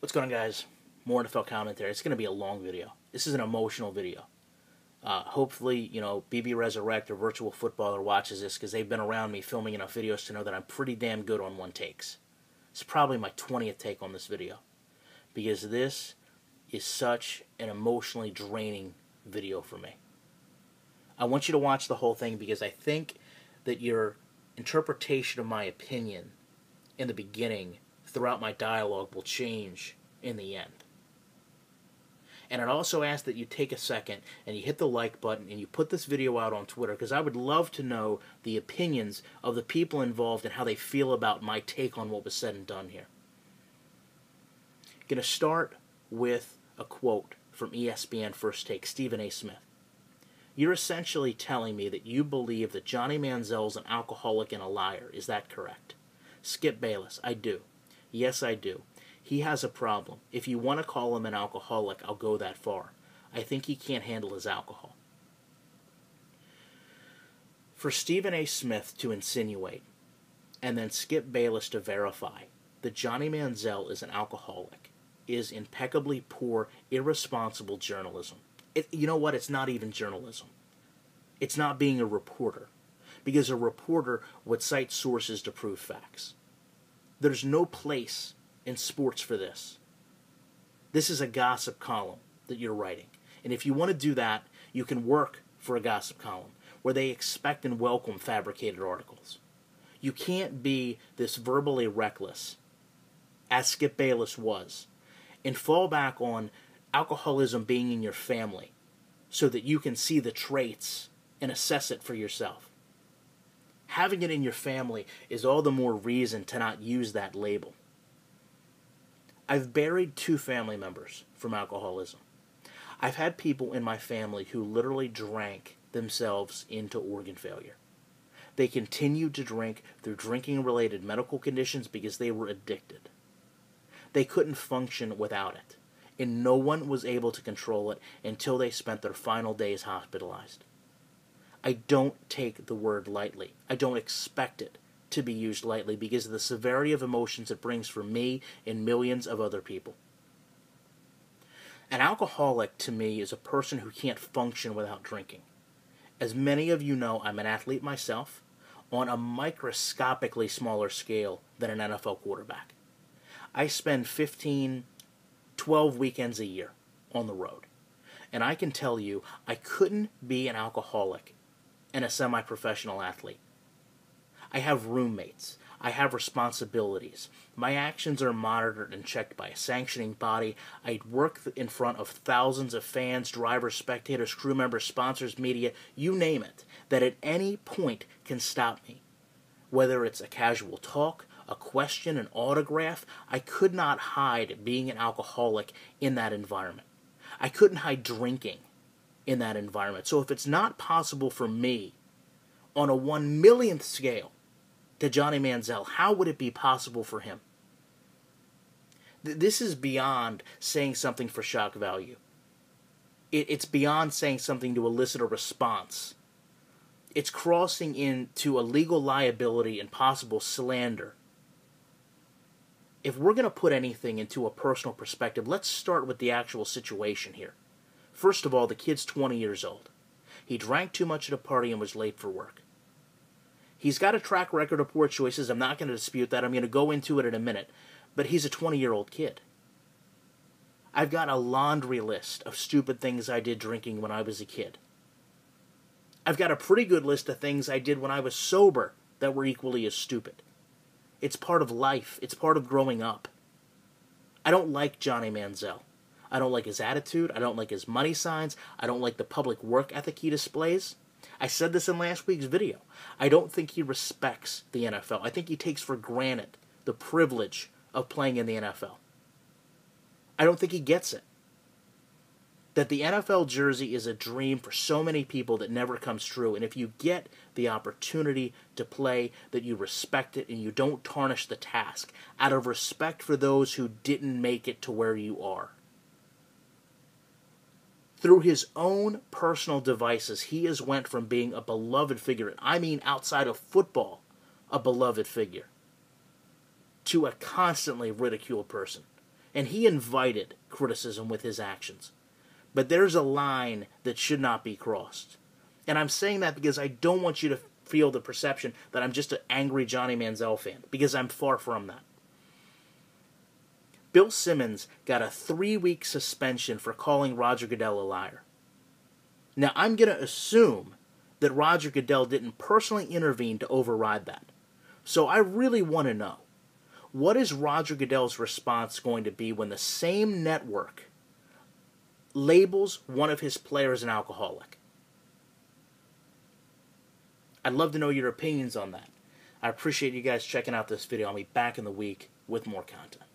What's going on, guys? More NFL commentary. It's going to be a long video. This is an emotional video. Hopefully, BB Resurrect or Virtual Footballer watches this because they've been around me filming enough videos to know that I'm pretty damn good on one takes. It's probably my 20th take on this video because this is such an emotionally draining video for me. I want you to watch the whole thing because I think that your interpretation of my opinion in the beginning throughout my dialogue will change in the end. And I'd also ask that you take a second and you hit the like button and you put this video out on Twitter because I would love to know the opinions of the people involved and how they feel about my take on what was said and done here. I'm going to start with a quote from ESPN First Take, Stephen A. Smith. You're essentially telling me that you believe that Johnny Manziel's an alcoholic and a liar. Is that correct? Skip Bayless, I do. Yes, I do. He has a problem. If you want to call him an alcoholic, I'll go that far. I think he can't handle his alcohol. For Stephen A. Smith to insinuate, and then Skip Bayless to verify, that Johnny Manziel is an alcoholic is impeccably poor, irresponsible journalism. You know what? It's not even journalism. It's not being a reporter. Because a reporter would cite sources to prove facts. There's no place in sports for this. This is a gossip column that you're writing. And if you want to do that, you can work for a gossip column where they expect and welcome fabricated articles. You can't be this verbally reckless, as Skip Bayless was, and fall back on alcoholism being in your family so that you can see the traits and assess it for yourself. Having it in your family is all the more reason to not use that label. I've buried 2 family members from alcoholism. I've had people in my family who literally drank themselves into organ failure. They continued to drink through drinking-related medical conditions because they were addicted. They couldn't function without it, and no one was able to control it until they spent their final days hospitalized. I don't take the word lightly. I don't expect it to be used lightly because of the severity of emotions it brings for me and millions of other people. An alcoholic, to me, is a person who can't function without drinking. As many of you know, I'm an athlete myself on a microscopically smaller scale than an NFL quarterback. I spend 12 weekends a year on the road. And I can tell you, I couldn't be an alcoholic and a semi-professional athlete. I have roommates. I have responsibilities. My actions are monitored and checked by a sanctioning body. I work in front of thousands of fans, drivers, spectators, crew members, sponsors, media, you name it, that at any point can stop me. Whether it's a casual talk, a question, an autograph, I could not hide being an alcoholic in that environment. I couldn't hide drinking in that environment. So if it's not possible for me on a 1/1,000,000th scale to Johnny Manziel, how would it be possible for him? This is beyond saying something for shock value. It's beyond saying something to elicit a response. It's crossing into a legal liability and possible slander. If we're going to put anything into a personal perspective, let's start with the actual situation here. First of all, the kid's 20 years old. He drank too much at a party and was late for work. He's got a track record of poor choices. I'm not going to dispute that. I'm going to go into it in a minute. But he's a 20-year-old kid. I've got a laundry list of stupid things I did drinking when I was a kid. I've got a pretty good list of things I did when I was sober that were equally as stupid. It's part of life. It's part of growing up. I don't like Johnny Manziel. I don't like his attitude. I don't like his money signs. I don't like the public work ethic he displays. I said this in last week's video. I don't think he respects the NFL. I think he takes for granted the privilege of playing in the NFL. I don't think he gets it. That the NFL jersey is a dream for so many people that never comes true. And if you get the opportunity to play, that you respect it and you don't tarnish the task out of respect for those who didn't make it to where you are. Through his own personal devices, he has went from being a beloved figure, and I mean outside of football, a beloved figure, to a constantly ridiculed person. and he invited criticism with his actions. But there's a line that should not be crossed. And I'm saying that because I don't want you to feel the perception that I'm just an angry Johnny Manziel fan, because I'm far from that. Bill Simmons got a 3-week suspension for calling Roger Goodell a liar. Now, I'm going to assume that Roger Goodell didn't personally intervene to override that. So I really want to know, what is Roger Goodell's response going to be when the same network labels one of his players an alcoholic? I'd love to know your opinions on that. I appreciate you guys checking out this video. I'll be back in the week with more content.